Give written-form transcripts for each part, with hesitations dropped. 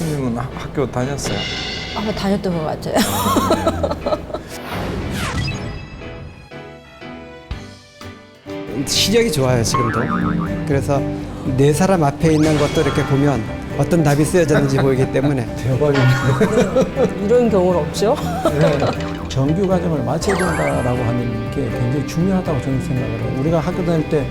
스님은 학교 다녔어요? 아마 다녔던 것 같아요. 시력이 좋아요, 지금도. 그래서 네 사람 앞에 있는 것도 이렇게 보면 어떤 답이 쓰여졌는지 보이기 때문에. 대박입니다. 이런 경우는 없죠? 정규 과정을 마쳐야 된다라고 하는 게 굉장히 중요하다고 저는 생각을 해요. 우리가 학교 다닐 때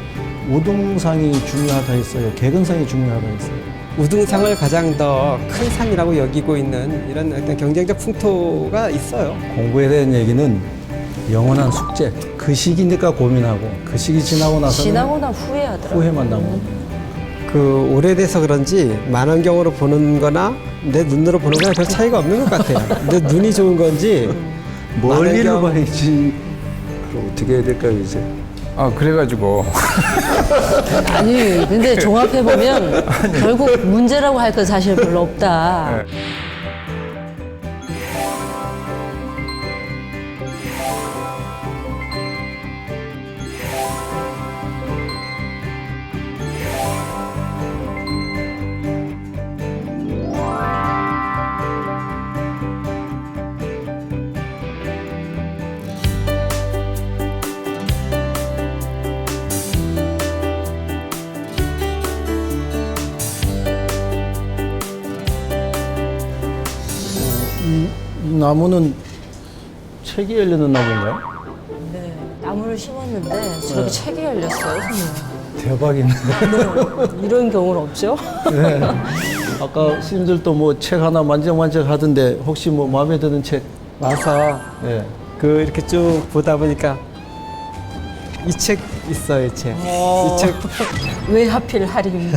우등상이 중요하다 했어요. 개근상이 중요하다 했어요. 우등상을 가장 더 큰 상이라고 여기고 있는 이런 어떤 경쟁적 풍토가 있어요. 공부에 대한 얘기는 영원한 숙제. 그 시기니까 고민하고 그 시기 지나고 나서는 지나고나 후회하더라고요. 후회만 남고. 그 오래돼서 그런지 만원경으로 보는 거나 내 눈으로 보는 거나 별 차이가 없는 것 같아요. 내 눈이 좋은 건지 멀리를 만원경- 봐야지. 그럼 어떻게 해야 될까요, 이제? 아, 그래가지고 아니, 근데 종합해보면 결국 문제라고 할 건 사실 별로 없다. 네. 이 나무는 책이 열리는 나무인가요? 네, 나무를 심었는데 저렇게 책이 열렸어요, 선생님. 대박이네. 이런 경우는 없죠? 네. 아까 스님들도 뭐 책 하나 만져만져 하던데 혹시 뭐 마음에 드는 책? 와서 네. 그 이렇게 쭉 보다 보니까 이 책 있어요, 이 책. 이 책 왜 하필 할인이?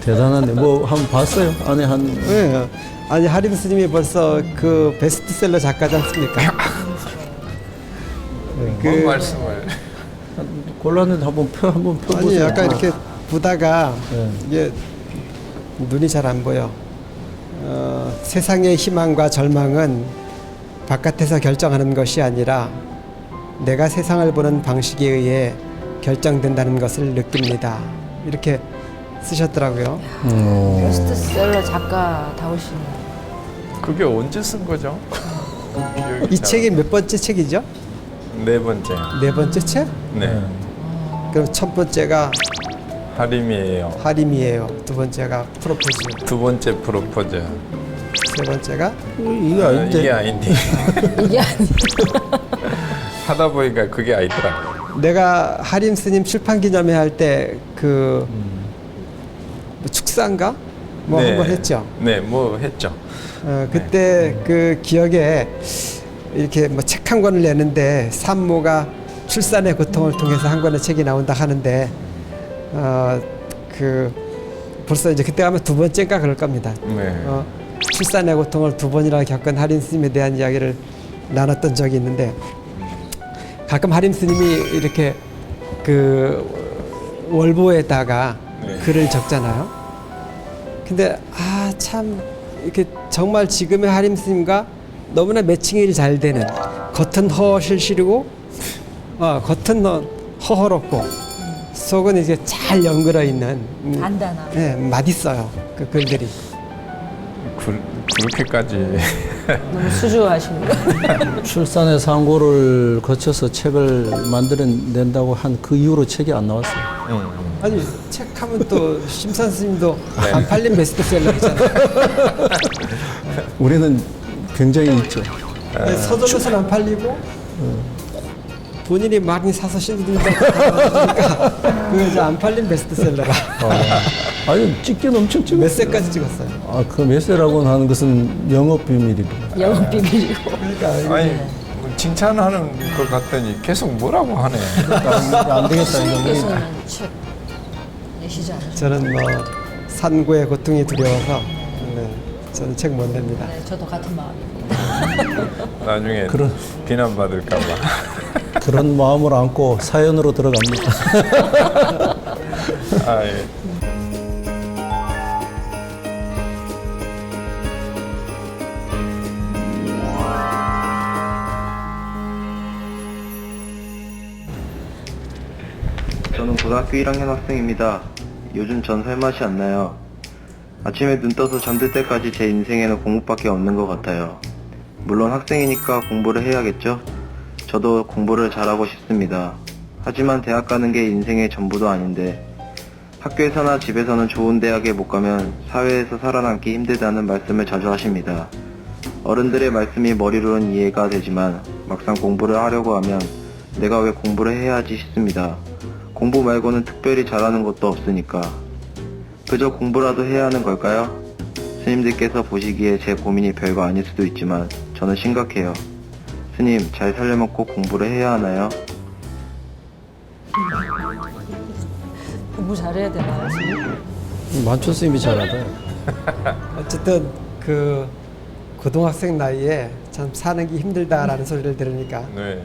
대단한데 뭐 한번 봤어요? 안에 한 네. 아니 하림 스님이 벌써 그 베스트셀러 작가지 않습니까? 뭔 말씀을 골랐는데 한번 한번 아니 펴보세요. 약간 이렇게 보다가 네. 이게 눈이 잘 안 보여. 세상의 희망과 절망은 바깥에서 결정하는 것이 아니라 내가 세상을 보는 방식에 의해 결정된다는 것을 느낍니다. 이렇게 쓰셨더라고요. 베스트셀러 작가다우시네. 그게 언제 쓴 거죠? 기억이 이 잘 책이 몇 번째 책이죠? 네 번째. 네 번째 책? 네. 그럼 첫 번째가 하림이에요. 하림이에요. 두 번째가 프로포즈. 두 번째 프로포즈. 세 번째가 이게 아닌데. 이게 아닌데. 이게 아니. 하다 보니까 그게 아니더라고. 내가 하림 스님 출판 기념회 할 때 그 축사인가 뭐 네. 한번 했죠. 네, 뭐 했죠. 그때 그 기억에 이렇게 뭐 책 한 권을 내는데 산모가 출산의 고통을 통해서 한 권의 책이 나온다 하는데 그 벌써 이제 그때 가면 두 번째인가 그럴 겁니다. 네. 출산의 고통을 두 번이나 겪은 하림 스님에 대한 이야기를 나눴던 적이 있는데 가끔 하림 스님이 이렇게 그 월보에다가 네. 글을 적잖아요. 근데 참 이렇게 정말 지금의 하림 스님과 너무나 매칭이 잘 되는 겉은 허실실이고 겉은 허허롭고 속은 이제 잘 연결어 있는 단단한. 네, 맛있어요 그 글들이. 그렇게까지. 너무 수줍어하시는 거. 출산의 상고를 거쳐서 책을 만들어낸다고 한 그 이후로 책이 안 나왔어요. 아니 책 하면 또 심산 스님도 네. 안 팔린 베스트셀러잖아요. 우리는 굉장히 있죠. 서점에서는 안 팔리고 본인이 많이 사서 실린다니까 그게 이제 안 팔린 베스트셀러라. 아니 찍기는 엄청 찍었어요. 몇 세까지 찍었어요. 그 메세라고 하는 것은 영업 비밀이고. 영업 비밀이고. 그러니까 아니, 뭐 칭찬하는 것 같더니 계속 뭐라고 하네. 안 되겠다 이거. 스님께서는 책 내시지 않으셨나요? 저는 뭐 산고의 고통이 두려워서 저는 책 못 냅니다. 네, 저도 같은 마음입니다. 나중에 비난받을까 봐. 그런 마음을 안고 사연으로 들어갑니다. 아, 예. 저는 고등학교 1학년 학생입니다. 요즘 전 살 맛이 안 나요. 아침에 눈 떠서 잠들 때까지 제 인생에는 공부밖에 없는 것 같아요. 물론 학생이니까 공부를 해야겠죠? 저도 공부를 잘하고 싶습니다. 하지만 대학 가는 게 인생의 전부도 아닌데 학교에서나 집에서는 좋은 대학에 못 가면 사회에서 살아남기 힘들다는 말씀을 자주 하십니다. 어른들의 말씀이 머리로는 이해가 되지만 막상 공부를 하려고 하면 내가 왜 공부를 해야지 싶습니다. 공부 말고는 특별히 잘하는 것도 없으니까. 그저 공부라도 해야 하는 걸까요? 스님들께서 보시기에 제 고민이 별거 아닐 수도 있지만 저는 심각해요. 스님, 잘 살려면 꼭 공부를 해야 하나요? 공부 잘해야 되나요, 지금? 만초 스님이 잘하다. 어쨌든 그 고등학생 나이에 참 사는 게 힘들다라는 소리를 들으니까 네.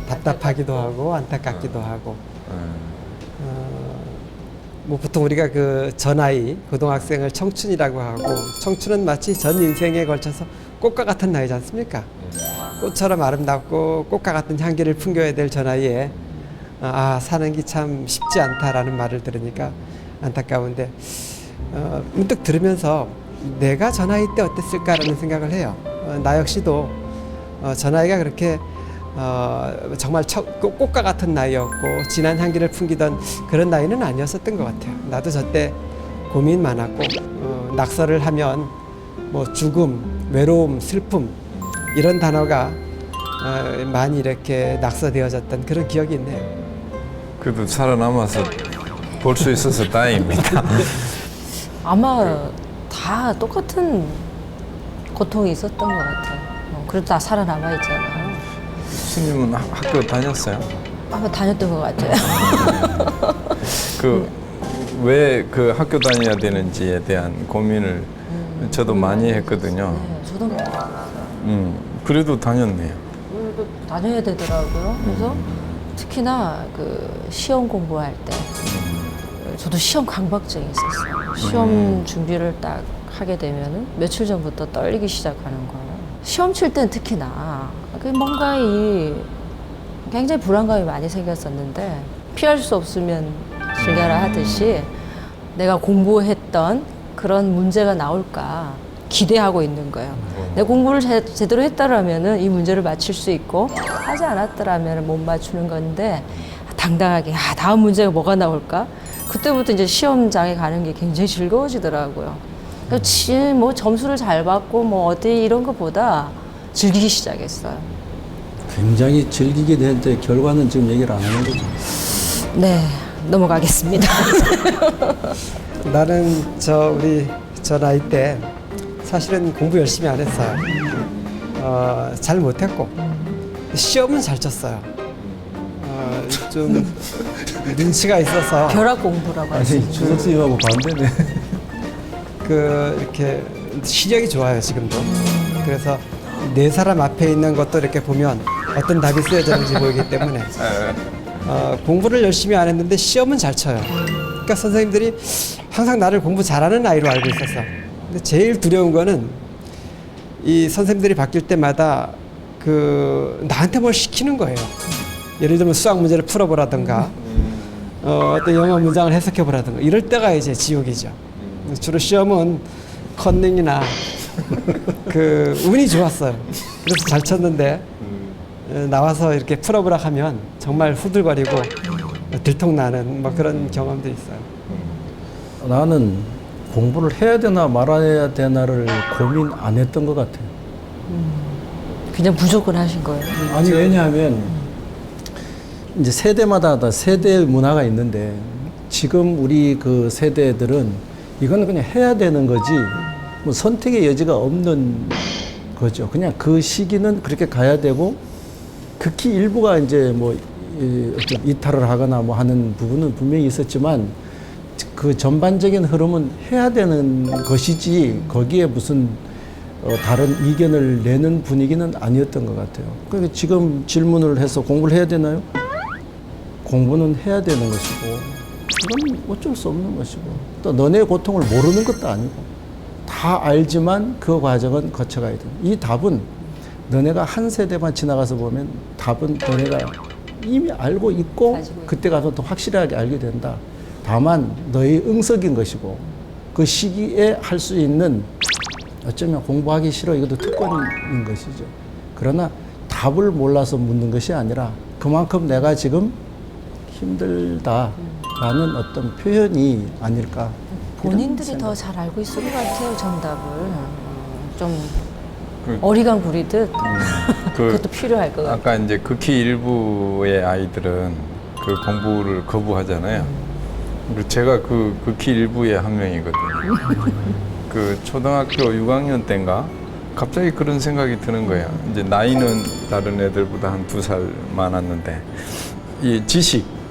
답답하기도 하고 안타깝기도 하고 뭐 보통 우리가 그 전 나이 고등학생을 청춘이라고 하고 청춘은 마치 전 인생에 걸쳐서 꽃과 같은 나이지 않습니까? 꽃처럼 아름답고 꽃과 같은 향기를 풍겨야 될 저 나이에 사는 게 참 쉽지 않다라는 말을 들으니까 안타까운데 문득 들으면서 내가 저 나이 때 어땠을까라는 생각을 해요. 나 역시도 저 나이가 그렇게 정말 꽃과 같은 나이였고 진한 향기를 풍기던 그런 나이는 아니었었던 것 같아요. 나도 저 때 고민 많았고 낙서를 하면 뭐 죽음, 외로움, 슬픔 이런 단어가 많이 이렇게 낙서되어졌던 그런 기억이 있네요. 그래도 살아남아서 볼 수 있어서 다행입니다. 아마 다 똑같은 고통이 있었던 것 같아요. 그래도 다 살아남아 있잖아요. 스님은 학교 다녔어요? 아마 다녔던 것 같아요. 왜 그 학교 다녀야 되는지에 대한 고민을 저도 많이 했거든요. 네, 저도 그래도 다녔네요. 그래도 다녀야 되더라고요. 그래서 특히나 그 시험 공부할 때 저도 시험 강박증이 있었어요. 시험 준비를 딱 하게 되면은 며칠 전부터 떨리기 시작하는 거예요. 시험 칠 땐 특히나 뭔가 굉장히 불안감이 많이 생겼었는데 피할 수 없으면 즐겨라 하듯이 내가 공부했던 그런 문제가 나올까 기대하고 있는 거예요. 내 공부를 제대로 했다라면은 이 문제를 맞출 수 있고 하지 않았더라면 못 맞추는 건데 당당하게 다음 문제가 뭐가 나올까? 그때부터 이제 시험장에 가는 게 굉장히 즐거워지더라고요. 뭐 점수를 잘 받고 뭐 어디 이런 것보다 즐기기 시작했어요. 굉장히 즐기게 되는데 결과는 지금 얘기를 안 하는 거죠. 네, 넘어가겠습니다. 나는 우리 저 나이 때 사실은 공부 열심히 안 했어요. 잘 못했고 시험은 잘 쳤어요. 좀 눈치가 있어서 결합 공부라고 하죠. 아니 주석 스님하고 반대네. 이렇게 시력이 좋아요 지금도. 그래서 네 사람 앞에 있는 것도 이렇게 보면 어떤 답이 쓰여졌는지 보이기 때문에 공부를 열심히 안 했는데 시험은 잘 쳐요. 그러니까 선생님들이 항상 나를 공부 잘하는 아이로 알고 있었어. 근데 제일 두려운 거는 이 선생님들이 바뀔 때마다 나한테 뭘 시키는 거예요. 예를 들면 수학 문제를 풀어보라든가 어떤 영어 문장을 해석해보라든가 이럴 때가 이제 지옥이죠. 주로 시험은 컨닝이나 운이 좋았어요. 그래서 잘 쳤는데 나와서 이렇게 풀어보라 하면 정말 후들거리고 들통나는 뭐 그런 경험도 있어요. 나는 공부를 해야 되나 말아야 되나를 고민 안 했던 것 같아요. 그냥 무조건 하신 거예요. 아니 왜냐하면 이제 세대마다 다 세대 문화가 있는데 지금 우리 그 세대들은 이거는 그냥 해야 되는 거지 뭐 선택의 여지가 없는 거죠. 그냥 그 시기는 그렇게 가야 되고 극히 일부가 이제 뭐 어떤 이탈을 하거나 뭐 하는 부분은 분명히 있었지만 그 전반적인 흐름은 해야 되는 것이지 거기에 무슨 다른 이견을 내는 분위기는 아니었던 것 같아요. 그러니까 지금 질문을 해서 공부를 해야 되나요? 공부는 해야 되는 것이고 그건 어쩔 수 없는 것이고 또 너네 고통을 모르는 것도 아니고 다 알지만 그 과정은 거쳐가야 돼. 이 답은 너네가 한 세대만 지나가서 보면 답은 너네가 이미 알고 있고 그때 가서 더 확실하게 알게 된다. 다만 너의 응석인 것이고 그 시기에 할 수 있는 어쩌면 공부하기 싫어 이것도 특권인 것이죠. 그러나 답을 몰라서 묻는 것이 아니라 그만큼 내가 지금 힘들다라는 어떤 표현이 아닐까. 본인들이 더 잘 알고 있을 것 같아요, 정답을. 좀 그- 어리광 부리듯 그 그것도 필요할 것 같아요. 아까 이제 극히 일부의 아이들은 그 공부를 거부하잖아요. 그리고 제가 그 극히 일부의 한 명이거든요. 그 초등학교 6학년 때인가 갑자기 그런 생각이 드는 거예요. 이제 나이는 다른 애들보다 한 2살 많았는데 이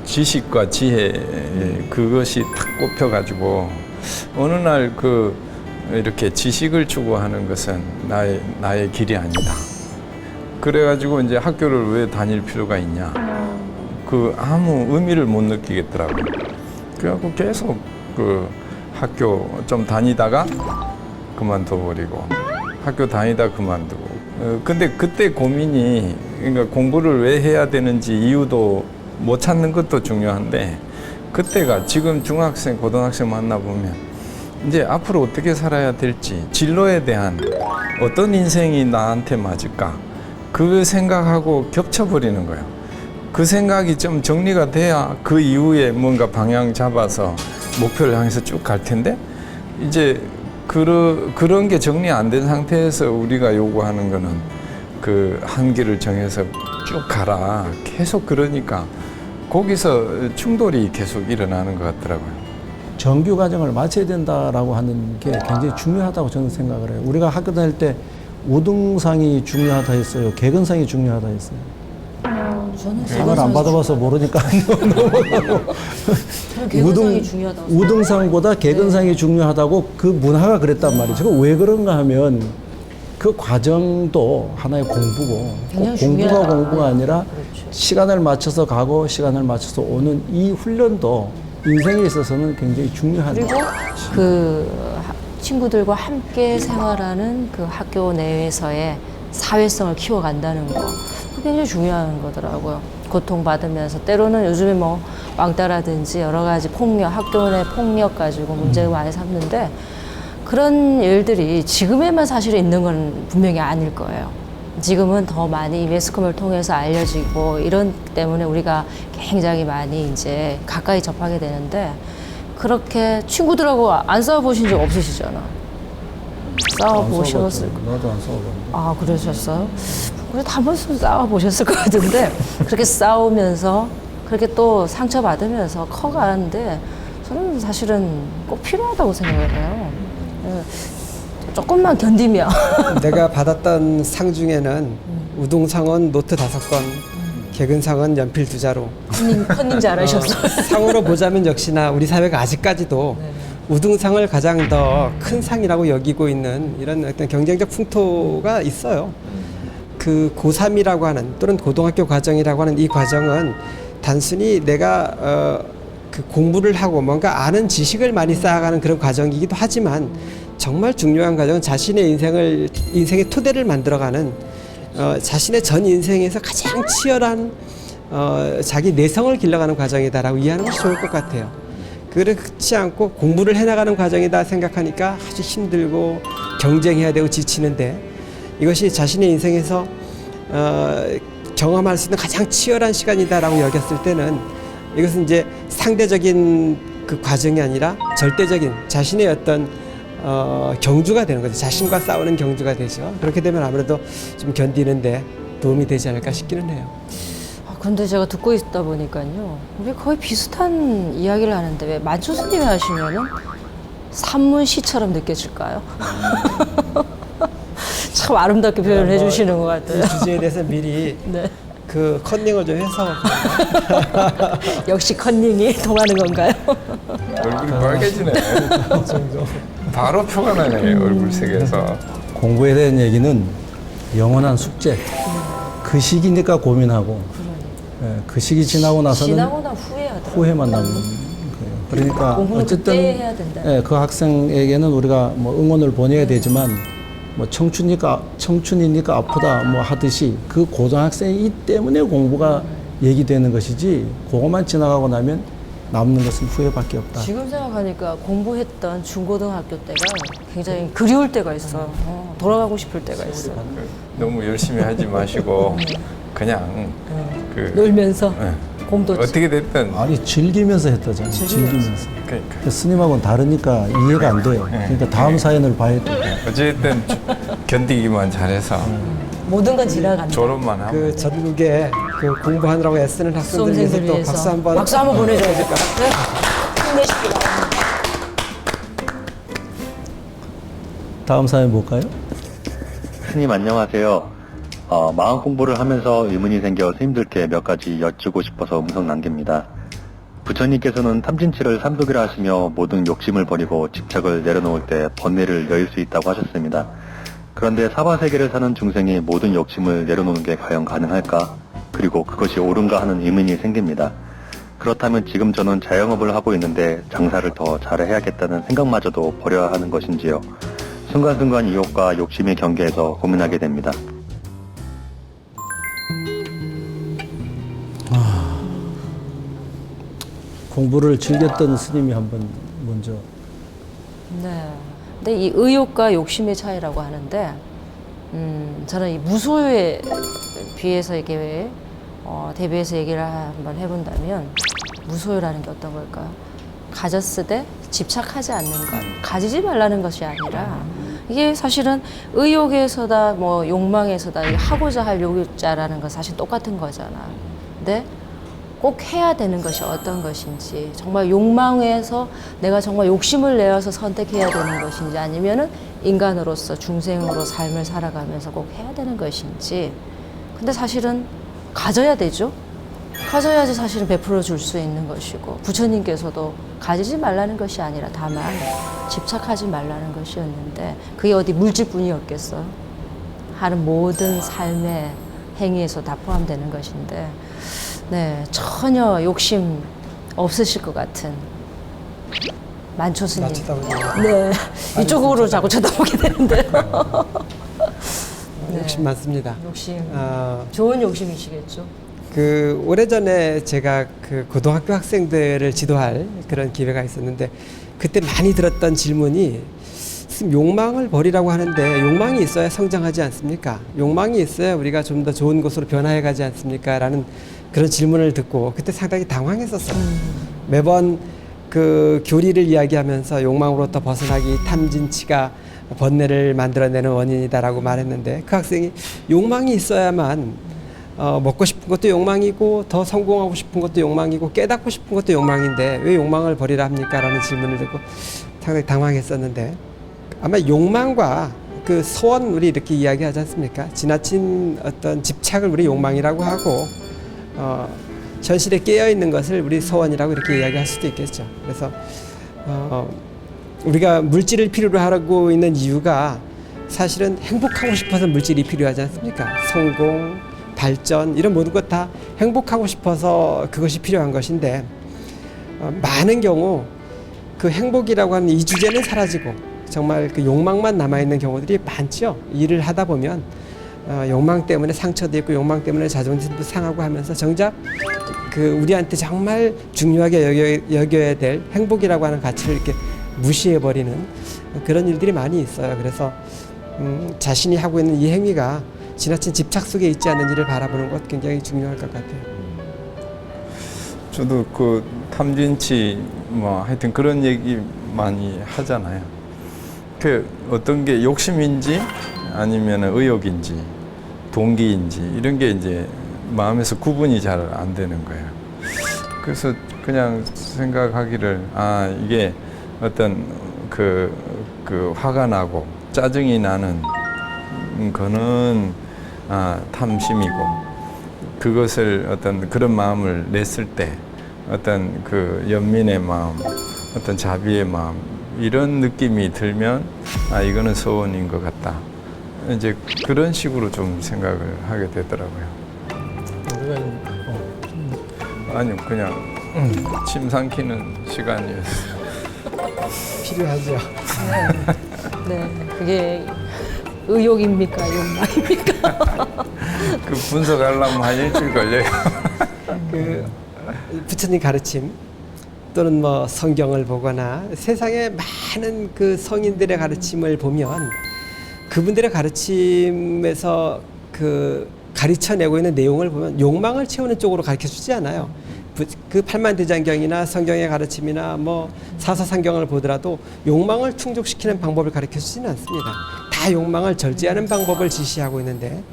지식과 지혜 그것이 탁 꼽혀가지고 어느 날 그 이렇게 지식을 추구하는 것은 나의 길이 아니다. 그래가지고 이제 학교를 왜 다닐 필요가 있냐. 그 아무 의미를 못 느끼겠더라고요. 그래갖고 계속 그 학교 좀 다니다가 그만둬버리고 학교 다니다 그만두고. 근데 그때 고민이 그러니까 공부를 왜 해야 되는지 이유도 못 찾는 것도 중요한데 그때가 지금 중학생, 고등학생 만나보면 이제 앞으로 어떻게 살아야 될지 진로에 대한 어떤 인생이 나한테 맞을까 그 생각하고 겹쳐버리는 거예요. 그 생각이 좀 정리가 돼야 그 이후에 뭔가 방향 잡아서 목표를 향해서 쭉 갈 텐데 이제 그런 게 정리 안 된 상태에서 우리가 요구하는 거는 그 한계를 정해서 쭉 가라. 계속 그러니까 거기서 충돌이 계속 일어나는 것 같더라고요. 정규 과정을 마쳐야 된다라고 하는 게 굉장히 중요하다고 저는 생각을 해요. 우리가 학교 다닐 때 우등상이 중요하다 했어요. 개근상이 중요하다 했어요. 저는 상을 안 받아봐서 모르니까 저는 개근상이 중요하다고 생각해요. 우등상보다 개근상이 중요하다고 그 문화가 그랬단 말이죠. 왜 그런가 하면 그 과정도 하나의 공부고 굉장히 꼭 공부가 중요하다. 공부가 아니라 그렇죠. 시간을 맞춰서 가고 시간을 맞춰서 오는 이 훈련도 인생에 있어서는 굉장히 중요한 그리고 그 친구들과 함께 생활하는 그 학교 내에서의 사회성을 키워간다는 거 그게 굉장히 중요한 거더라고요. 고통받으면서 때로는 요즘에 뭐 왕따라든지 여러 가지 폭력, 학교 내 폭력 가지고 문제를 많이 삼는데 그런 일들이 지금에만 사실 있는 건 분명히 아닐 거예요. 지금은 더 많이 매스컴을 통해서 알려지고 이런 때문에 우리가 굉장히 많이 이제 가까이 접하게 되는데 그렇게 친구들하고 안 싸워보신 적 없으시잖아. 싸워보셨을 거. 나도 안 싸워봤는데. 아, 그러셨어요? 그래도 한 번쯤 싸워보셨을 것 같은데 그렇게 싸우면서 그렇게 또 상처받으면서 커가는데 저는 사실은 꼭 필요하다고 생각을 해요. 조금만 견디면 내가 받았던 상 중에는 우등상은 노트 5권, 개근상은 연필 2자루. 컨닝 잘하셨어요. 상으로 보자면 역시나 우리 사회가 아직까지도 우등상을 가장 더 큰 상이라고 여기고 있는 이런 어떤 경쟁적 풍토가 있어요. 그 고3이라고 하는 또는 고등학교 과정이라고 하는 이 과정은 단순히 내가 그 공부를 하고 뭔가 아는 지식을 많이 쌓아가는 그런 과정이기도 하지만 정말 중요한 과정은 자신의 인생의 토대를 만들어가는 자신의 전 인생에서 가장 치열한 자기 내성을 길러가는 과정이다라고 이해하는 것이 좋을 것 같아요. 그렇지 않고 공부를 해나가는 과정이다 생각하니까 아주 힘들고 경쟁해야 되고 지치는데 이것이 자신의 인생에서 경험할 수 있는 가장 치열한 시간이다라고 여겼을 때는 이것은 이제 상대적인 그 과정이 아니라 절대적인 자신의 어떤 경주가 되는 거죠. 자신과 싸우는 경주가 되죠. 그렇게 되면 아무래도 좀 견디는데 도움이 되지 않을까 싶기는 해요. 근데 제가 듣고 있다 보니까요. 우리 거의 비슷한 이야기를 하는데 왜 만초스님이 하시면은 산문시처럼 느껴질까요? 참 아름답게 표현을 해주시는 것 같아요. 이 주제에 대해서 미리 네. 그 컨닝을 좀 해서 역시 컨닝이 통하는 건가요? 얼굴이 빨개지네. 바로 표가 나네 얼굴 색에서. 공부에 대한 얘기는 영원한 숙제. 그 시기니까 고민하고 그 시기 지나고 나서는 지나고 난 후회하더라고요. 후회만 남는 거예요. 그러니까 공부는 어쨌든 그때 해야 된다. 그 학생에게는 우리가 뭐 응원을 보내야 되지만 뭐 청춘이니까 아프다 뭐 하듯이 그 고등학생이기 때문에 공부가 얘기되는 것이지 그것만 지나가고 나면 남는 것은 후회밖에 없다. 지금 생각하니까 공부했던 중고등학교 때가 굉장히 그리울 때가 있어. 돌아가고 싶을 때가 있어. 너무 열심히 하지 마시고 그냥 그 놀면서 예. 공도 어떻게 됐든 아니 즐기면서 했다잖아요. 즐기면서. 그러니까 스님하고는 다르니까 이해가 안 돼요. 그러니까 다음 사연을 봐야 돼. 어쨌든 견디기만 잘해서 모든 건 지나간다. 졸업만 하면 그 전국에 그 공부하느라고 애쓰는 학생들 위해서 수험생들 또 위해서 박수 한번 보내줘야 될까? 네. 힘내시기 바랍니다. 다음 사연 볼까요? 스님 안녕하세요. 마음 공부를 하면서 의문이 생겨 스님들께 몇 가지 여쭈고 싶어서 음성 남깁니다. 부처님께서는 탐진치를 삼독이라 하시며 모든 욕심을 버리고 집착을 내려놓을 때 번뇌를 여일 수 있다고 하셨습니다. 그런데 사바세계를 사는 중생이 모든 욕심을 내려놓는 게 과연 가능할까? 그리고 그것이 옳은가 하는 의문이 생깁니다. 그렇다면 지금 저는 자영업을 하고 있는데 장사를 더 잘해야겠다는 생각마저도 버려야 하는 것인지요. 순간순간 유혹과 욕심의 경계에서 고민하게 됩니다. 공부를 즐겼던 스님이 한번 먼저. 네. 근데 이 의욕과 욕심의 차이라고 하는데, 저는 이 무소유에 비해서 이게 대비해서 얘기를 한번 해본다면, 무소유라는 게 어떤 걸까요? 가졌을 때 집착하지 않는 것, 가지지 말라는 것이 아니라, 이게 사실은 의욕에서다, 뭐 욕망에서다, 이 하고자 할 욕자라는 건 사실 똑같은 거잖아. 근데 꼭 해야 되는 것이 어떤 것인지, 정말 욕망에서 내가 정말 욕심을 내어서 선택해야 되는 것인지, 아니면은 인간으로서 중생으로 삶을 살아가면서 꼭 해야 되는 것인지. 근데 사실은 가져야 되죠. 가져야지 사실은 베풀어 줄 수 있는 것이고, 부처님께서도 가지지 말라는 것이 아니라 다만 집착하지 말라는 것이었는데, 그게 어디 물질뿐이었겠어. 하는 모든 삶의 행위에서 다 포함되는 것인데, 네, 전혀 욕심 없으실 것 같은 만초스님. 나 쳐다보죠. 네, 이쪽으로 자꾸 쳐다보게 되는데요. 네. 욕심 많습니다. 욕심. 어, 좋은 욕심이시겠죠. 그 오래전에 제가 그 고등학교 학생들을 지도할 그런 기회가 있었는데, 그때 많이 들었던 질문이, 욕망을 버리라고 하는데 욕망이 있어야 성장하지 않습니까? 욕망이 있어야 우리가 좀 더 좋은 곳으로 변화해 가지 않습니까? 라는 그런 질문을 듣고 그때 상당히 당황했었어요. 매번 그 교리를 이야기하면서 욕망으로부터 벗어나기 탐진치가 번뇌를 만들어내는 원인이다라고 말했는데, 그 학생이 욕망이 있어야만 먹고 싶은 것도 욕망이고, 더 성공하고 싶은 것도 욕망이고, 깨닫고 싶은 것도 욕망인데 왜 욕망을 버리라 합니까? 라는 질문을 듣고 상당히 당황했었는데, 아마 욕망과 그 소원, 우리 이렇게 이야기하지 않습니까? 지나친 어떤 집착을 우리 욕망이라고 하고, 현실에 깨어 있는 것을 우리 소원이라고 이렇게 이야기할 수도 있겠죠. 그래서 우리가 물질을 필요로 하고 있는 이유가 사실은 행복하고 싶어서 물질이 필요하지 않습니까? 성공, 발전, 이런 모든 것 다 행복하고 싶어서 그것이 필요한 것인데, 많은 경우 그 행복이라고 하는 이 주제는 사라지고 정말 그 욕망만 남아있는 경우들이 많죠. 일을 하다 보면 욕망 때문에 상처도 있고 욕망 때문에 자존심도 상하고 하면서 정작 그 우리한테 정말 중요하게 여겨야 될 행복이라고 하는 가치를 이렇게 무시해버리는 그런 일들이 많이 있어요. 그래서 자신이 하고 있는 이 행위가 지나친 집착 속에 있지 않는 일을 바라보는 것 굉장히 중요할 것 같아요. 저도 그 탐진치 뭐 하여튼 그런 얘기 많이 하잖아요. 그 어떤 게 욕심인지 아니면 의욕인지 동기인지 이런 게 이제 마음에서 구분이 잘 안 되는 거예요. 그래서 그냥 생각하기를, 이게 어떤 그 화가 나고 짜증이 나는 거는 탐심이고, 그것을 어떤 그런 마음을 냈을 때 어떤 그 연민의 마음, 어떤 자비의 마음, 이런 느낌이 들면 이거는 소원인 것 같다. 이제 그런 식으로 좀 생각을 하게 되더라고요. 아니요, 그냥 침 삼키는 시간이었어요. 필요하죠. 네, 그게 의욕입니까, 욕망입니까? 그 분석하려면 한 일주일 걸려요. 그 부처님 가르침, 또는 뭐 성경을 보거나 세상의 많은 그 성인들의 가르침을 보면 그분들의 가르침에서 그 가르쳐내고 있는 내용을 보면 욕망을 채우는 쪽으로 가르쳐주지 않아요. 그 팔만대장경이나 성경의 가르침이나 뭐 사서상경을 보더라도 욕망을 충족시키는 방법을 가르쳐주지는 않습니다. 다 욕망을 절제하는 방법을 지시하고 있는데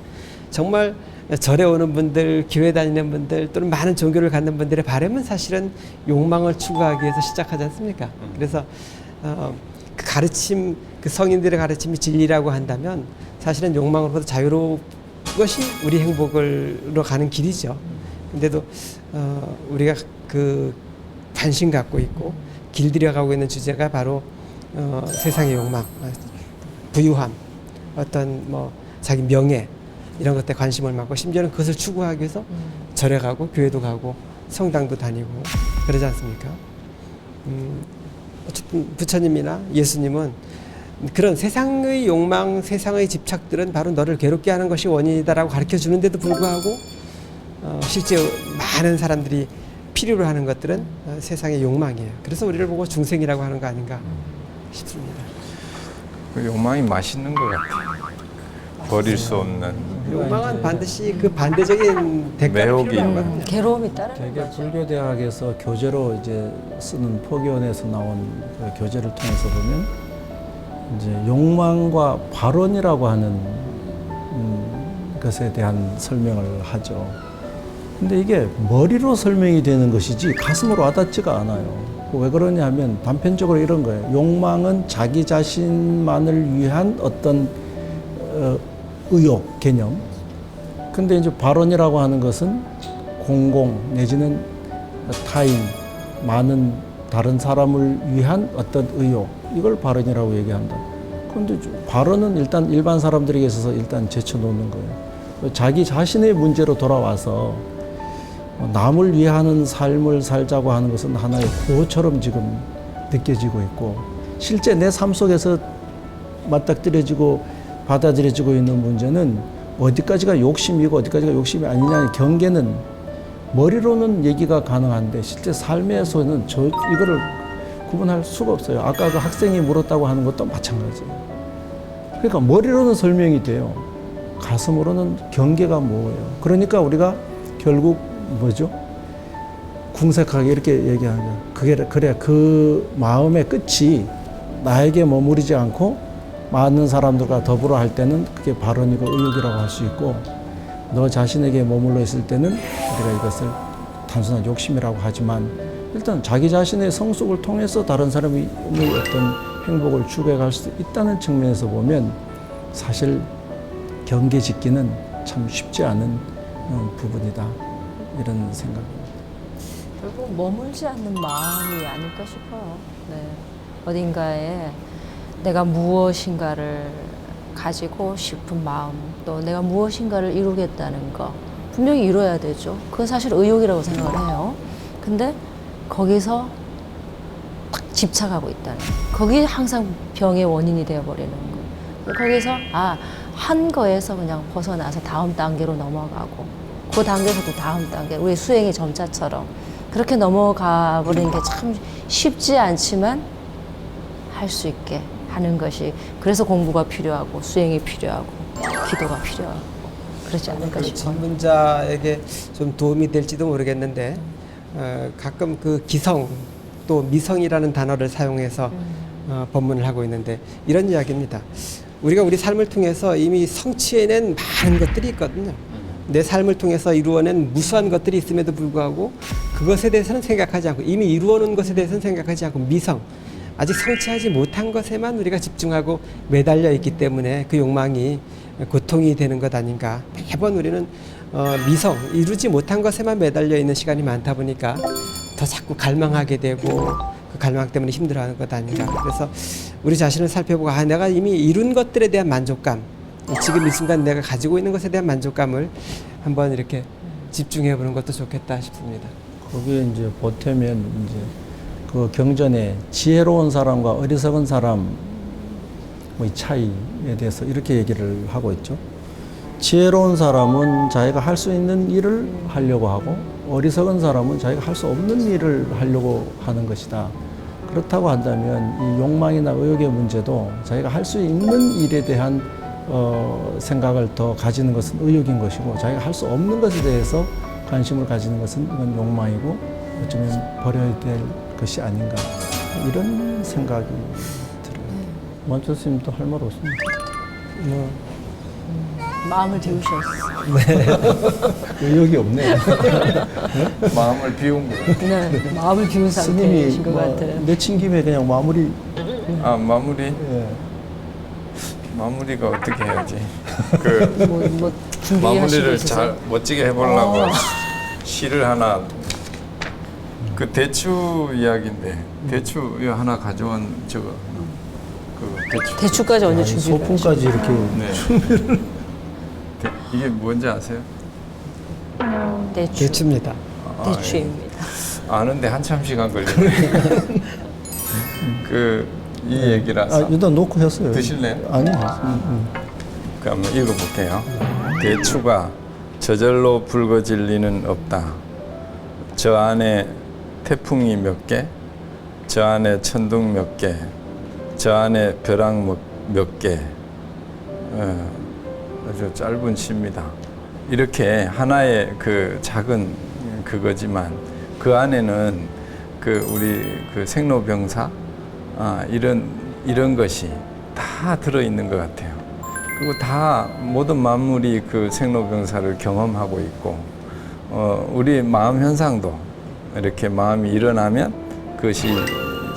정말 절에 오는 분들, 교회 다니는 분들 또는 많은 종교를 갖는 분들의 바람은 사실은 욕망을 추구하기 위해서 시작하지 않습니까? 그래서 그 가르침, 그 성인들의 가르침이 진리라고 한다면 사실은 욕망으로부터 자유로운 것이 우리 행복으로 가는 길이죠. 근데도 우리가 그 관심 갖고 있고 길들여가고 있는 주제가 바로 세상의 욕망, 부유함, 어떤 뭐 자기 명예 이런 것에 관심을 갖고 심지어는 그것을 추구하기 위해서 절에 가고 교회도 가고 성당도 다니고 그러지 않습니까? 어쨌든 부처님이나 예수님은 그런 세상의 욕망, 세상의 집착들은 바로 너를 괴롭게 하는 것이 원인이다라고 가르쳐 주는데도 불구하고 실제 많은 사람들이 필요로 하는 것들은 세상의 욕망이에요. 그래서 우리를 보고 중생이라고 하는 거 아닌가 싶습니다. 그 욕망이 맛있는 것 같아요. 버릴 수 없는. 욕망은 반드시 그 반대적인 대가가 매혹이 필요하거든요. 괴로움이 따르는 되게 거죠. 불교대학에서 교재로 이제 쓰는 포교원에서 나온 그 교재를 통해서 보면 이제 욕망과 발언이라고 하는 것에 대한 설명을 하죠. 근데 이게 머리로 설명이 되는 것이지 가슴으로 와닿지가 않아요. 왜 그러냐 하면 단편적으로 이런 거예요. 욕망은 자기 자신만을 위한 어떤 의욕, 개념. 근데 이제 발언이라고 하는 것은 공공 내지는 타인, 많은 다른 사람을 위한 어떤 의욕. 이걸 발언이라고 얘기한다. 그런데 발언은 일단 일반 사람들에게 있어서 일단 제쳐놓는 거예요. 자기 자신의 문제로 돌아와서 남을 위하는 삶을 살자고 하는 것은 하나의 구호처럼 지금 느껴지고 있고 실제 내 삶 속에서 맞닥뜨려지고 받아들여지고 있는 문제는 어디까지가 욕심이고 어디까지가 욕심이 아니냐의 경계는 머리로는 얘기가 가능한데 실제 삶에서는 이거를 구분할 수가 없어요. 아까 그 학생이 물었다고 하는 것도 마찬가지예요. 그러니까 머리로는 설명이 돼요. 가슴으로는 경계가 뭐예요. 그러니까 우리가 결국 뭐죠? 궁색하게 이렇게 얘기하는 그래 그 마음의 끝이 나에게 머무르지 않고 많은 사람들과 더불어 할 때는 그게 발언이고 의욕이라고 할 수 있고 너 자신에게 머물러 있을 때는 우리가 이것을 단순한 욕심이라고 하지만 일단 자기 자신의 성숙을 통해서 다른 사람의 어떤 행복을 추구해 갈 수 있다는 측면에서 보면 사실 경계 짓기는 참 쉽지 않은 부분이다 이런 생각입니다. 결국 머물지 않는 마음이 아닐까 싶어요. 네. 어딘가에 내가 무엇인가를 가지고 싶은 마음, 또 내가 무엇인가를 이루겠다는 거 분명히 이뤄야 되죠. 그건 사실 의욕이라고 생각을 해요. 근데 거기서 딱 집착하고 있다는 거. 거기 항상 병의 원인이 되어버리는 거. 거기서 한 거에서 그냥 벗어나서 다음 단계로 넘어가고 그 단계에서도 다음 단계, 우리 수행의 점자처럼 그렇게 넘어가 버리는 게 참 쉽지 않지만 할 수 있게 하는 것이 그래서 공부가 필요하고 수행이 필요하고 기도가 필요하고 그렇지 않을까 싶어요. 전문자에게 좀 도움이 될지도 모르겠는데 가끔 그 기성 또 미성이라는 단어를 사용해서 법문을 하고 있는데 이런 이야기입니다. 우리가 우리 삶을 통해서 이미 성취해낸 많은 것들이 있거든요. 내 삶을 통해서 이루어낸 무수한 것들이 있음에도 불구하고 그것에 대해서는 생각하지 않고 이미 이루어놓은 것에 대해서는 생각하지 않고 미성, 아직 성취하지 못한 것에만 우리가 집중하고 매달려 있기 때문에 그 욕망이 고통이 되는 것 아닌가. 매번 우리는 미성, 이루지 못한 것에만 매달려 있는 시간이 많다 보니까 더 자꾸 갈망하게 되고 그 갈망 때문에 힘들어하는 것 아닌가. 그래서 우리 자신을 살펴보고 내가 이미 이룬 것들에 대한 만족감, 지금 이 순간 내가 가지고 있는 것에 대한 만족감을 한번 이렇게 집중해 보는 것도 좋겠다 싶습니다. 거기에 이제 보태면 이제 그 경전에 지혜로운 사람과 어리석은 사람의 차이에 대해서 이렇게 얘기를 하고 있죠. 지혜로운 사람은 자기가 할 수 있는 일을 하려고 하고 어리석은 사람은 자기가 할 수 없는 일을 하려고 하는 것이다. 그렇다고 한다면 이 욕망이나 의욕의 문제도 자기가 할 수 있는 일에 대한 생각을 더 가지는 것은 의욕인 것이고, 자기가 할 수 없는 것에 대해서 관심을 가지는 것은 이건 욕망이고 어쩌면 버려야 될 것이 아닌가, 이런 생각이 들어요. 원초 스님도 할 말 없습니다. 마음을 비우셨어. 의욕이 없네. 마음을 비운 거. 네, 마음을 비운 스님이 상태이신 것 같아요. 내친 김에 그냥 마무리. 아, 마무리? 예. 마무리가 어떻게 해야지? 그 뭐 준비하시고 마무리를 있으세요? 잘 멋지게 해보려고 시를 하나, 그 대추 이야기인데, 대추 이거 하나 가져온 저거, 그 대추. 대추까지 언제 준비를 소품까지 이렇게. 네. 이게 뭔지 아세요? 대추. 대추입니다. 대추입니다. 아는데 한참 시간 걸리네. 이 얘기라서. 일단 놓고 했어요. 드실래요? 아니요. 그 한번 읽어볼게요. 대추가 저절로 붉어질 리는 없다. 저 안에 태풍이 몇 개, 저 안에 천둥 몇 개, 저 안에 벼락 몇 개. 아주 짧은 시입니다. 이렇게 하나의 그 작은 그거지만 그 안에는 우리 생로병사, 이런 것이 다 들어있는 것 같아요. 그리고 다 모든 만물이 그 생로병사를 경험하고 있고, 우리 마음 현상도 이렇게 마음이 일어나면 그것이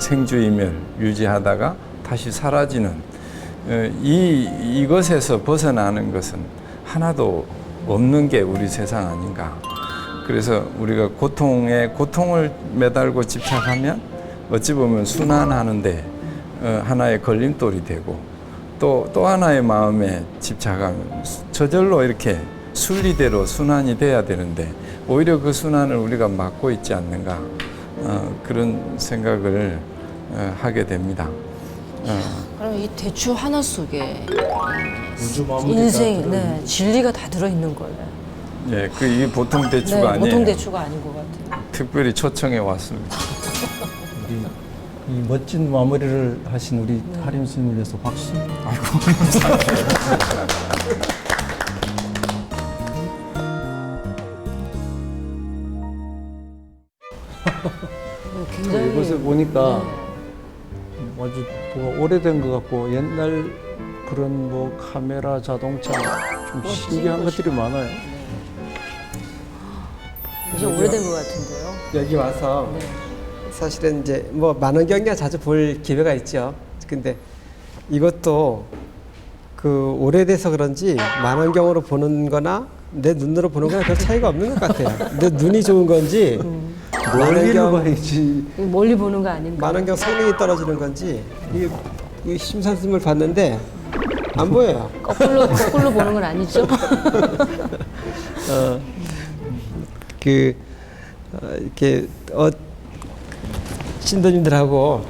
생주이멸 유지하다가 다시 사라지는, 이것에서 벗어나는 것은 하나도 없는 게 우리 세상 아닌가. 그래서 우리가 고통을 매달고 집착하면 어찌 보면 순환하는데 하나의 걸림돌이 되고, 또 하나의 마음에 집착하면 저절로 이렇게 순리대로 순환이 돼야 되는데 오히려 그 순환을 우리가 막고 있지 않는가, 그런 생각을 하게 됩니다. 그럼 이 대추 하나 속에 우주 마무리가 인생, 진리가 다 들어있는 거예요. 예, 이게 보통 대추가 아니에요. 보통 대추가 아닌 것 같아요. 특별히 초청해 왔습니다. 이 멋진 마무리를 하신 우리 하림 스님을 위해서 박수. 굉장히 이곳에 보니까 아주 뭐가 오래된 것 같고 옛날 그런 뭐 카메라, 자동차 좀 신기한 것들이 많아요. 이제 오래된 것 같은데요. 여기 와서 사실은 이제 뭐 만원경이야 자주 볼 기회가 있죠. 근데 이것도 그 오래돼서 그런지 만원경으로 보는 거나 내 눈으로 보는 거나 별 차이가 없는 것 같아요. 내 눈이 좋은 건지 멀리를 봐야지. 멀리 보는 거 아닌가? 만원경 성능이 떨어지는 건지 이 심선스님을 봤는데 안 보여요. 거꾸로 보는 건 아니죠? 이렇게 신도님들하고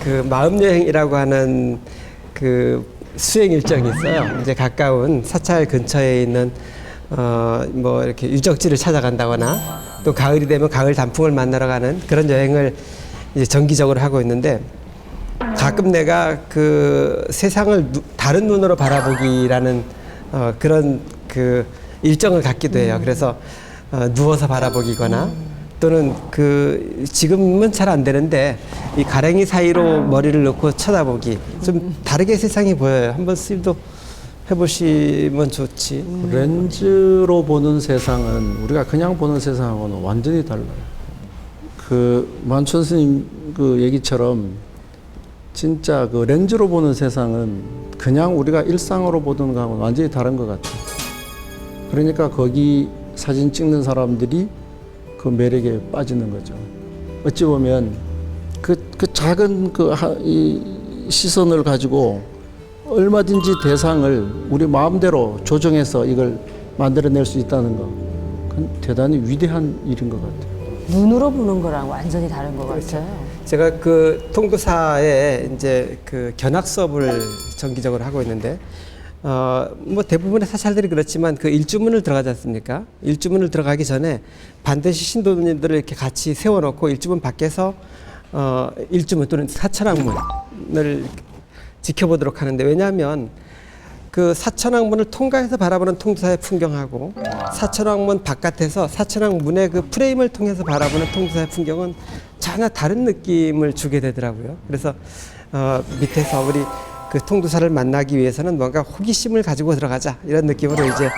그 마음여행이라고 하는 그 수행 일정이 있어요. 이제 가까운 사찰 근처에 있는 뭐 이렇게 유적지를 찾아간다거나 또 가을이 되면 가을 단풍을 만나러 가는 그런 여행을 이제 정기적으로 하고 있는데, 가끔 내가 그 세상을 다른 눈으로 바라보기라는 그런 그 일정을 갖기도 해요. 그래서 누워서 바라보기거나 또는 지금은 잘 안 되는데 이 가랭이 사이로 머리를 넣고 쳐다보기, 좀 다르게 세상이 보여요. 한번 스님도 해보시면 좋지. 렌즈로 보는 세상은 우리가 그냥 보는 세상하고는 완전히 달라요. 그 만춘 스님 그 얘기처럼 진짜 그 렌즈로 보는 세상은 그냥 우리가 일상으로 보던 거하고는 완전히 다른 것 같아요. 그러니까 거기 사진 찍는 사람들이 그 매력에 빠지는 거죠. 어찌 보면 그 작은 이 시선을 가지고 얼마든지 대상을 우리 마음대로 조정해서 이걸 만들어낼 수 있다는 거, 그건 대단히 위대한 일인 것 같아요. 눈으로 보는 거랑 완전히 다른 것 같아요. 제가 그 통도사에 이제 그 견학 수업을 정기적으로 하고 있는데, 뭐 대부분의 사찰들이 그렇지만 그 일주문을 들어가지 않습니까? 일주문을 들어가기 전에 반드시 신도님들을 이렇게 같이 세워놓고 일주문 밖에서 일주문 또는 사천왕문을 지켜보도록 하는데, 왜냐하면 그 사천왕문을 통과해서 바라보는 통도사의 풍경하고 사천왕문 바깥에서 사천왕문의 그 프레임을 통해서 바라보는 통도사의 풍경은 전혀 다른 느낌을 주게 되더라고요. 그래서 밑에서 우리 그 통도사를 만나기 위해서는 뭔가 호기심을 가지고 들어가자, 이런 느낌으로 이제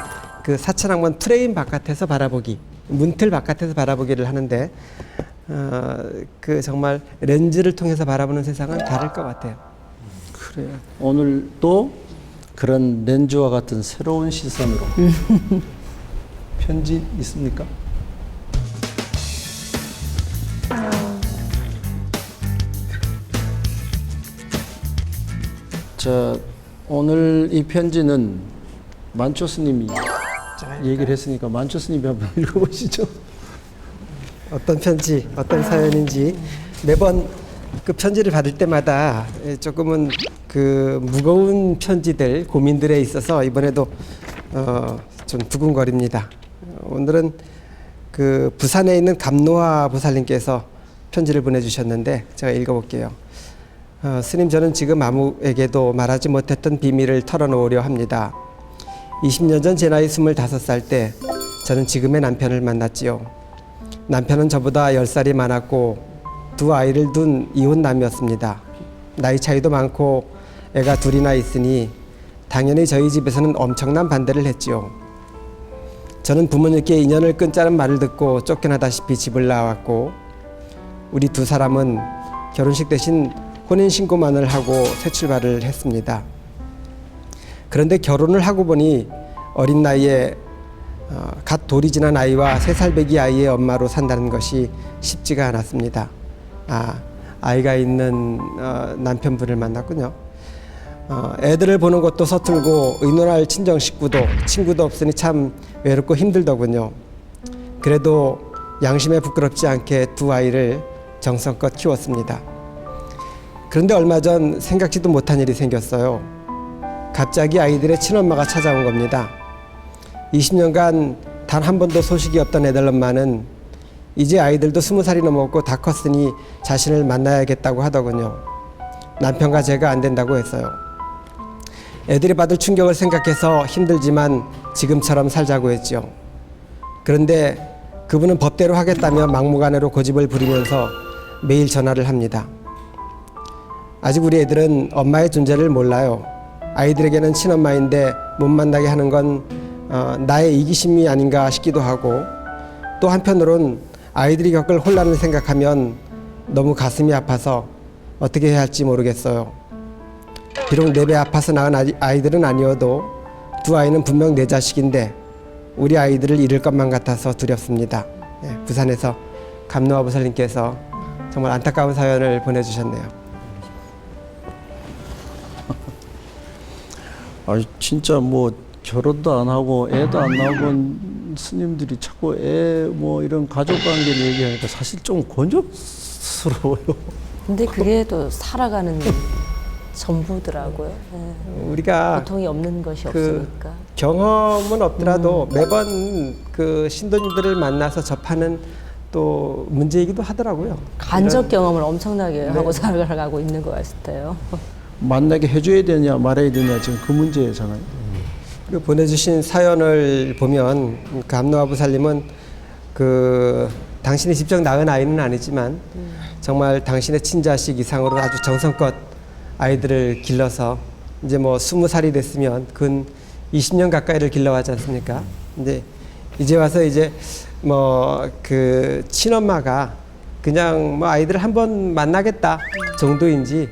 그 사천왕문 프레임 바깥에서 바라보기, 문틀 바깥에서 바라보기를 하는데, 그 정말 렌즈를 통해서 바라보는 세상은 다를 것 같아요. 그래요. 오늘 또 그런 렌즈와 같은 새로운 시선으로 편지 있습니까? 자, 오늘 이 편지는 만초 스님이 얘기를 했으니까 만초 스님이 한번 읽어보시죠. 어떤 편지, 어떤 사연인지 매번 그 편지를 받을 때마다 조금은 그 무거운 편지들, 고민들에 있어서 이번에도 좀 두근거립니다. 오늘은 그 부산에 있는 감노화 보살님께서 편지를 보내주셨는데 제가 읽어볼게요. 스님, 저는 지금 아무에게도 말하지 못했던 비밀을 털어놓으려 합니다. 20년 전 제 나이 25살 때 저는 지금의 남편을 만났지요. 남편은 저보다 10살이 많았고 두 아이를 둔 이혼남이었습니다. 나이 차이도 많고 애가 둘이나 있으니 당연히 저희 집에서는 엄청난 반대를 했지요. 저는 부모님께 인연을 끊자는 말을 듣고 쫓겨나다시피 집을 나왔고, 우리 두 사람은 결혼식 대신 혼인신고만을 하고 새 출발을 했습니다. 그런데 결혼을 하고 보니 어린 나이에 갓 돌이 지난 아이와 3살 배기 아이의 엄마로 산다는 것이 쉽지가 않았습니다. 아이가 있는 남편분을 만났군요. 애들을 보는 것도 서툴고 의논할 친정 식구도 친구도 없으니 참 외롭고 힘들더군요. 그래도 양심에 부끄럽지 않게 두 아이를 정성껏 키웠습니다. 그런데 얼마 전 생각지도 못한 일이 생겼어요. 갑자기 아이들의 친엄마가 찾아온 겁니다. 20년간 단 한 번도 소식이 없던 애들 엄마는 이제 아이들도 20살이 넘었고 다 컸으니 자신을 만나야겠다고 하더군요. 남편과 제가 안 된다고 했어요. 애들이 받을 충격을 생각해서 힘들지만 지금처럼 살자고 했죠. 그런데 그분은 법대로 하겠다며 막무가내로 고집을 부리면서 매일 전화를 합니다. 아직 우리 애들은 엄마의 존재를 몰라요. 아이들에게는 친엄마인데 못 만나게 하는 건 나의 이기심이 아닌가 싶기도 하고, 또 한편으론 아이들이 겪을 혼란을 생각하면 너무 가슴이 아파서 어떻게 해야 할지 모르겠어요. 비록 내 배 아파서 낳은 아이들은 아니어도 두 아이는 분명 내 자식인데 우리 아이들을 잃을 것만 같아서 두렵습니다. 부산에서 감노화 보살님께서 정말 안타까운 사연을 보내주셨네요. 진짜 뭐 결혼도 안 하고 애도 안 나오고 스님들이 자꾸 애 뭐 이런 가족 관계를 얘기하니까 사실 좀 곤욕스러워요. 근데 그게 또 살아가는 전부더라고요. 우리가 고통이 없는 것이 없으니까. 경험은 없더라도 매번 그 신도님들을 만나서 접하는 또 문제이기도 하더라고요. 간접 경험을 엄청나게 하고 살아가고 있는 것 같아요. 만나게 해줘야 되냐 말아야 되냐 지금 그 문제잖아요. 그 보내주신 사연을 보면 감노화 보살님은 그 당신이 직접 낳은 아이는 아니지만 정말 당신의 친자식 이상으로 아주 정성껏 아이들을 길러서 이제 뭐 20살이 됐으면 근 20년 가까이를 길러왔지 않습니까? 이제 와서 이제 뭐 그 친엄마가 그냥 뭐 아이들을 한번 만나겠다 정도인지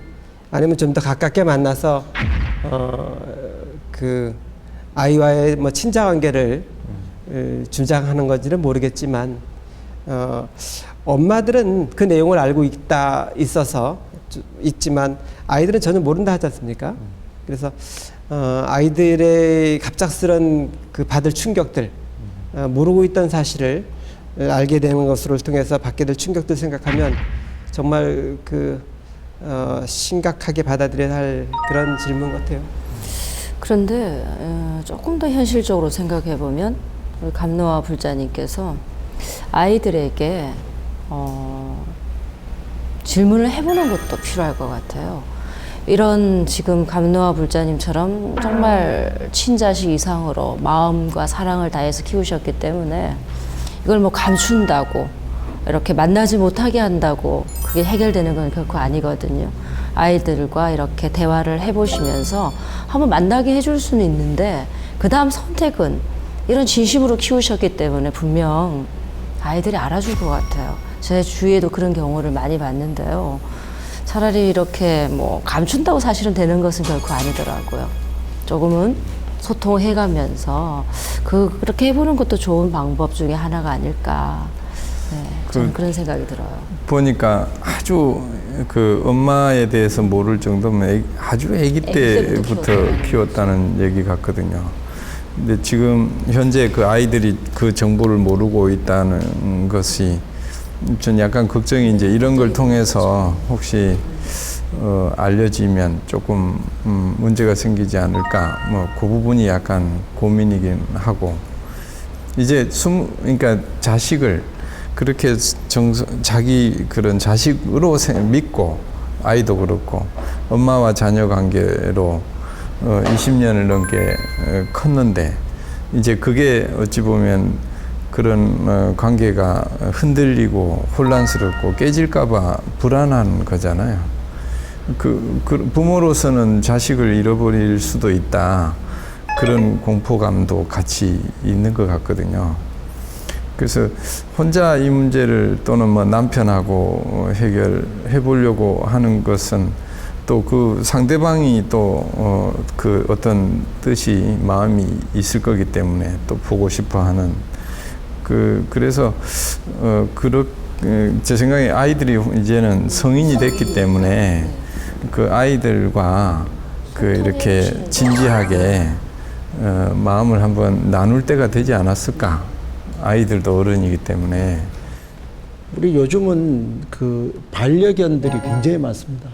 아니면 좀 더 가깝게 만나서 그 아이와의 뭐 친자 관계를 주장하는 건지는 모르겠지만 엄마들은 그 내용을 알고 있지만 아이들은 전혀 모른다 하지 않습니까? 그래서 아이들의 갑작스런 그 받을 충격들, 모르고 있던 사실을 알게 되는 것을 통해서 받게 될 충격들 생각하면 정말 그 심각하게 받아들여야 할 그런 질문 같아요. 그런데 조금 더 현실적으로 생각해 보면 우리 감노아 불자님께서 아이들에게 질문을 해보는 것도 필요할 것 같아요. 이런 지금 감노아 불자님처럼 정말 친자식 이상으로 마음과 사랑을 다해서 키우셨기 때문에 이걸 뭐 감춘다고 이렇게 만나지 못하게 한다고 그게 해결되는 건 결코 아니거든요. 아이들과 이렇게 대화를 해보시면서 한번 만나게 해줄 수는 있는데 그 다음 선택은 이런 진심으로 키우셨기 때문에 분명 아이들이 알아줄 것 같아요. 제 주위에도 그런 경우를 많이 봤는데요. 차라리 이렇게 뭐 감춘다고 사실은 되는 것은 결코 아니더라고요. 조금은 소통해가면서 그렇게 해보는 것도 좋은 방법 중에 하나가 아닐까. 네, 저는 그런 생각이 들어요. 보니까 아주 그 엄마에 대해서 모를 정도면 아주 아기 때부터 키웠다는 얘기 같거든요. 근데 지금 현재 그 아이들이 그 정보를 모르고 있다는 것이 전 약간 걱정이 이제 이런 걸 통해서 혹시 알려지면 조금 문제가 생기지 않을까 뭐 그 부분이 약간 고민이긴 하고 이제 그러니까 자식을 그렇게 자기 그런 자식으로 믿고 아이도 그렇고 엄마와 자녀 관계로 20년을 넘게 컸는데 이제 그게 어찌 보면 그런 관계가 흔들리고 혼란스럽고 깨질까봐 불안한 거잖아요. 그 부모로서는 자식을 잃어버릴 수도 있다. 그런 공포감도 같이 있는 것 같거든요. 그래서 혼자 이 문제를 또는 뭐 남편하고 해결해 보려고 하는 것은 또 그 상대방이 또 그 어떤 뜻이 마음이 있을 거기 때문에 또 보고 싶어 하는 그래서 제 생각에 아이들이 이제는 성인이 됐기 때문에 그 아이들과 이렇게 진지하게 마음을 한번 나눌 때가 되지 않았을까? 아이들도 어른이기 때문에. 우리 요즘은 그 반려견들이 굉장히 많습니다.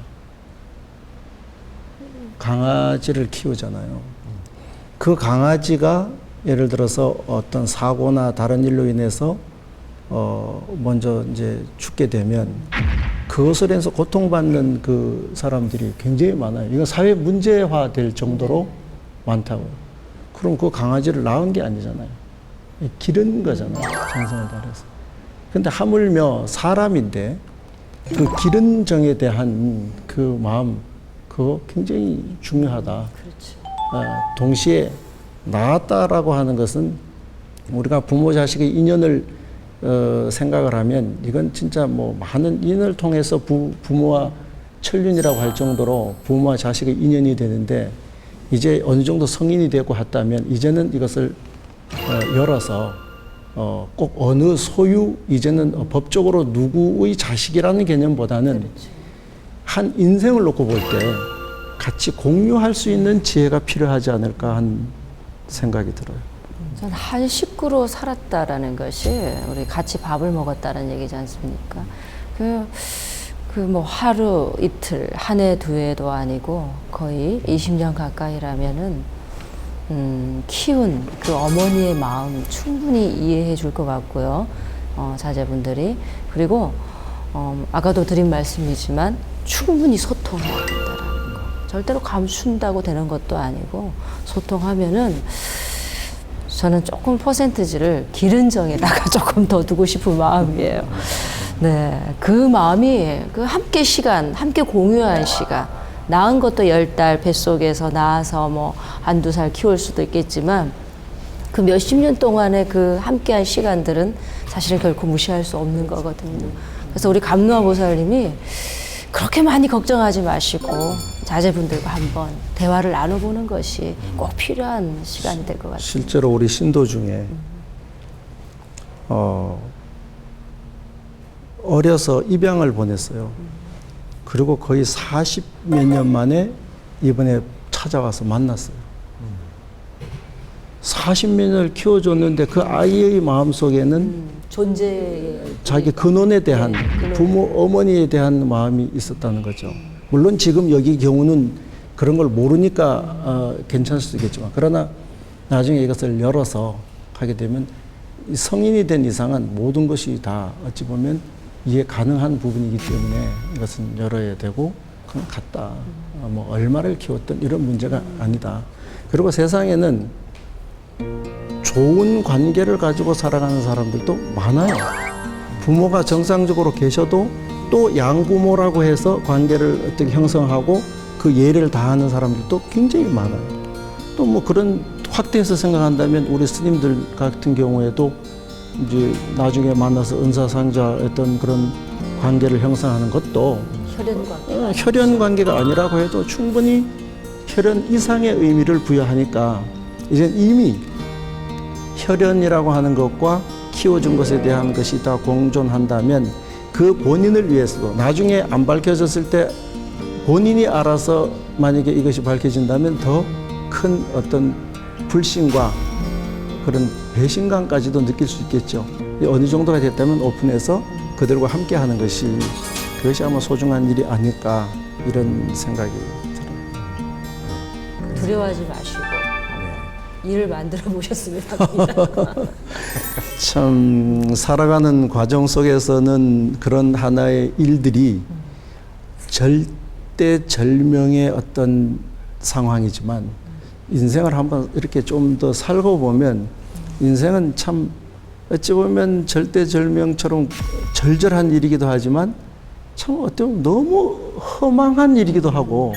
강아지를 키우잖아요. 그 강아지가 예를 들어서 어떤 사고나 다른 일로 인해서 먼저 이제 죽게 되면 그것을 인해서 고통받는 그 사람들이 굉장히 많아요. 이건 사회 문제화 될 정도로 많다고요. 그럼 그 강아지를 낳은 게 아니잖아요. 기른 거잖아요. 정성을 다해서. 근데 하물며 사람인데 그 기른 정에 대한 그 마음 그거 굉장히 중요하다. 그렇죠. 동시에 낳았다라고 하는 것은 우리가 부모 자식의 인연을 생각을 하면 이건 진짜 뭐 많은 인연을 통해서 부모와 천륜이라고 할 정도로 부모와 자식의 인연이 되는데 이제 어느 정도 성인이 되고 했다면 이제는 이것을 열어서 꼭 어느 소유 이제는 법적으로 누구의 자식이라는 개념보다는 그렇죠. 한 인생을 놓고 볼 때 같이 공유할 수 있는 지혜가 필요하지 않을까 하는 생각이 들어요. 전 한 식구로 살았다라는 것이 우리 같이 밥을 먹었다는 얘기지 않습니까? 뭐 하루 이틀 한 해 두 해도 아니고 거의 20년 가까이라면은 키운 그 어머니의 마음 충분히 이해해 줄 것 같고요. 자제분들이 그리고 아까도 드린 말씀이지만 충분히 소통해야 된다라는 거. 절대로 감춘다고 되는 것도 아니고 소통하면은 저는 조금 퍼센티지를 기른 정에다가 조금 더 두고 싶은 마음이에요. 네, 그 마음이 그 함께 시간, 함께 공유한 시간. 낳은 것도 10달 뱃속에서 낳아서 뭐 한두 살 키울 수도 있겠지만 그 몇십 년 동안의 그 함께한 시간들은 사실은 결코 무시할 수 없는 거거든요. 그래서 우리 감노아 보살님이 그렇게 많이 걱정하지 마시고 자제분들과 한번 대화를 나눠보는 것이 꼭 필요한 시간이 될 것 같아요. 실제로 우리 신도 중에 어려서 입양을 보냈어요. 그리고 거의 40몇 년 만에 이번에 찾아와서 만났어요. 40몇 년을 키워줬는데 그 아이의 마음속에는 존재의 자기 근원에 대한 부모 어머니에 대한 마음이 있었다는 거죠. 물론 지금 여기 경우는 그런 걸 모르니까 괜찮을 수도 있겠지만 그러나 나중에 이것을 열어서 하게 되면 이 성인이 된 이상은 모든 것이 다 어찌 보면 이해 가능한 부분이기 때문에 이것은 열어야 되고 그건 같다. 뭐 얼마를 키웠던 이런 문제가 아니다. 그리고 세상에는 좋은 관계를 가지고 살아가는 사람들도 많아요. 부모가 정상적으로 계셔도 또 양부모라고 해서 관계를 어떻게 형성하고 그 예를 다하는 사람들도 굉장히 많아요. 또 뭐 그런 확대해서 생각한다면 우리 스님들 같은 경우에도 이제 나중에 만나서 은사상자 어떤 그런 관계를 형성하는 것도 혈연 관계가 아니라고 해도 충분히 혈연 이상의 의미를 부여하니까 이제 이미 혈연이라고 하는 것과 키워준 것에 대한 것이 다 공존한다면 그 본인을 위해서도 나중에 안 밝혀졌을 때 본인이 알아서 만약에 이것이 밝혀진다면 더 큰 어떤 불신과 그런 배신감까지도 느낄 수 있겠죠. 어느 정도가 됐다면 오픈해서 그들과 함께 하는 것이 그것이 아마 소중한 일이 아닐까 이런 생각이 들어요. 두려워하지 마시고 일을 만들어 보셨으면 합니다. 참 살아가는 과정 속에서는 그런 하나의 일들이 절대절명의 어떤 상황이지만 인생을 한번 이렇게 좀 더 살고 보면 인생은 참 어찌 보면 절대절명처럼 절절한 일이기도 하지만 참 어떻게 보면 너무 허망한 일이기도 하고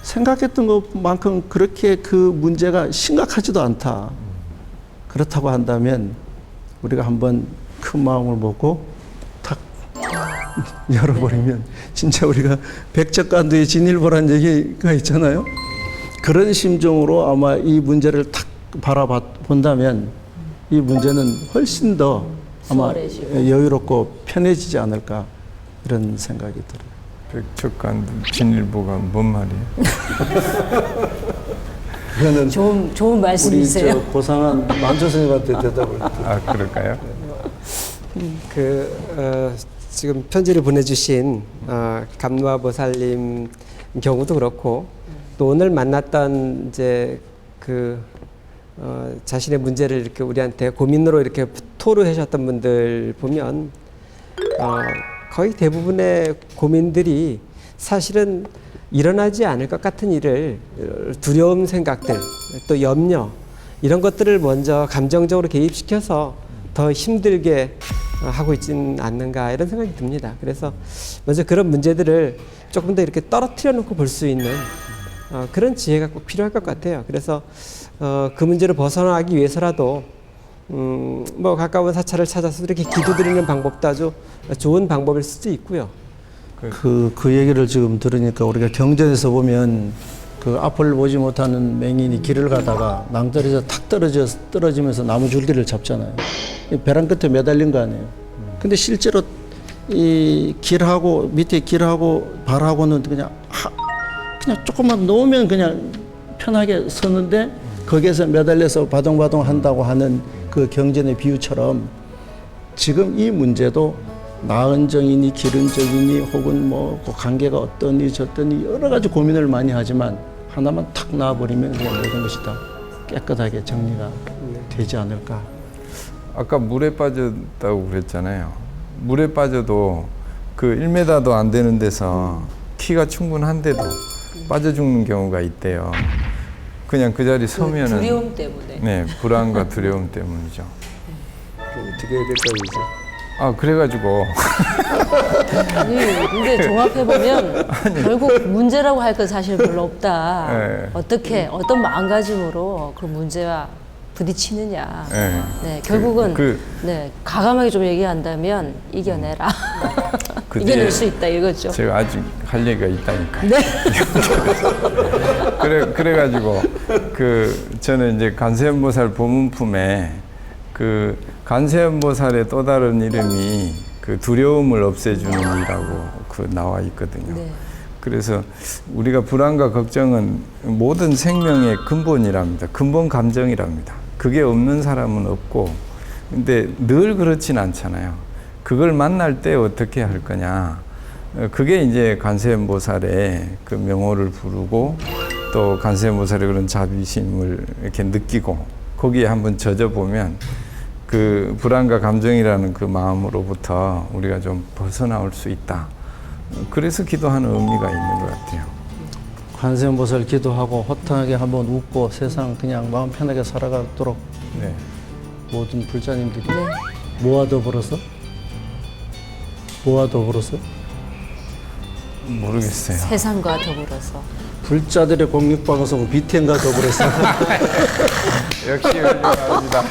생각했던 것만큼 그렇게 그 문제가 심각하지도 않다. 그렇다고 한다면 우리가 한번 큰 마음을 먹고 탁 열어버리면 진짜 우리가 백척간두의 진일보란 얘기가 있잖아요. 그런 심정으로 아마 이 문제를 탁 바라본다면 이 문제는 훨씬 더 아마 수월해지고. 여유롭고 편해지지 않을까 이런 생각이 들어요. 백척간두 진일보가 뭔 말이에요? 그거는 좋은 우리 말씀이세요. 저 고상한 만조 선생님한테 대답을 아, 그럴까요? 지금 편지를 보내주신 감로아보살님 경우도 그렇고 또 오늘 만났던 이제 자신의 문제를 이렇게 우리한테 고민으로 이렇게 토로해 주셨던 분들 보면 거의 대부분의 고민들이 사실은 일어나지 않을 것 같은 일을 두려움 생각들 또 염려 이런 것들을 먼저 감정적으로 개입시켜서 더 힘들게 하고 있지는 않는가 이런 생각이 듭니다. 그래서 먼저 그런 문제들을 조금 더 이렇게 떨어뜨려 놓고 볼 수 있는 그런 지혜가 꼭 필요할 것 같아요. 그래서 그 문제를 벗어나기 위해서라도 뭐 가까운 사찰을 찾아서 이렇게 기도드리는 방법도 아주 좋은 방법일 수도 있고요. 그 얘기를 지금 들으니까 우리가 경전에서 보면 그 앞을 보지 못하는 맹인이 길을 가다가 낭떠러지에서 탁 떨어지면서 나무 줄기를 잡잖아요. 벼랑 끝에 매달린 거 아니에요. 근데 실제로 이 길하고 밑에 길하고 발하고는 그냥 조금만 놓으면 그냥 편하게 서는데 거기에서 매달려서 바동바동 한다고 하는 그 경전의 비유처럼 지금 이 문제도 나은 정이니 기른 정이니 혹은 뭐 그 관계가 어떠니 저떠니 여러 가지 고민을 많이 하지만 하나만 탁 놔버리면 그냥 모든 것이 다 깨끗하게 정리가 되지 않을까. 아까 물에 빠졌다고 그랬잖아요. 물에 빠져도 그 1m도 안 되는 데서 키가 충분한데도 빠져 죽는 경우가 있대요. 그냥 그 자리 서면은 두려움 때문에. 네, 불안과 두려움 때문이죠. 어떻게 해야 될까요, 이제? 아, 그래가지고 아니, 근데 종합해보면 결국 문제라고 할 건 사실 별로 없다. 네. 어떤 마음가짐으로 그 문제와 부딪히느냐. 네. 네, 결국은 네, 가감하게 좀 얘기한다면 이겨내라. 그 이겨낼 뒤에 수 있다 이거죠. 제가 아직 할 얘기가 있다니까요. 네. 그래가지고 저는 이제 관세음보살 보문품에 그 관세음보살의 또 다른 이름이 그 두려움을 없애주는 이라고 나와 있거든요. 네. 그래서 우리가 불안과 걱정은 모든 생명의 근본이랍니다. 근본 감정이랍니다. 그게 없는 사람은 없고, 근데 늘 그렇진 않잖아요. 그걸 만날 때 어떻게 할 거냐. 그게 이제 관세음보살의 그 명호를 부르고 또 관세음보살의 그런 자비심을 이렇게 느끼고 거기에 한번 젖어보면 그 불안과 감정이라는 그 마음으로부터 우리가 좀 벗어나올 수 있다. 그래서 기도하는 의미가 있는 것 같아요. 관세음보살 기도하고 호탕하게 한번 웃고 세상 그냥 마음 편하게 살아가도록 네. 모든 불자님들이 뭐와 더불어서? 뭐와 더불어서? 모르겠어요. 세상과 더불어서. 불자들의 공익방송 BTN과 더불어서 역시 훌륭합니다.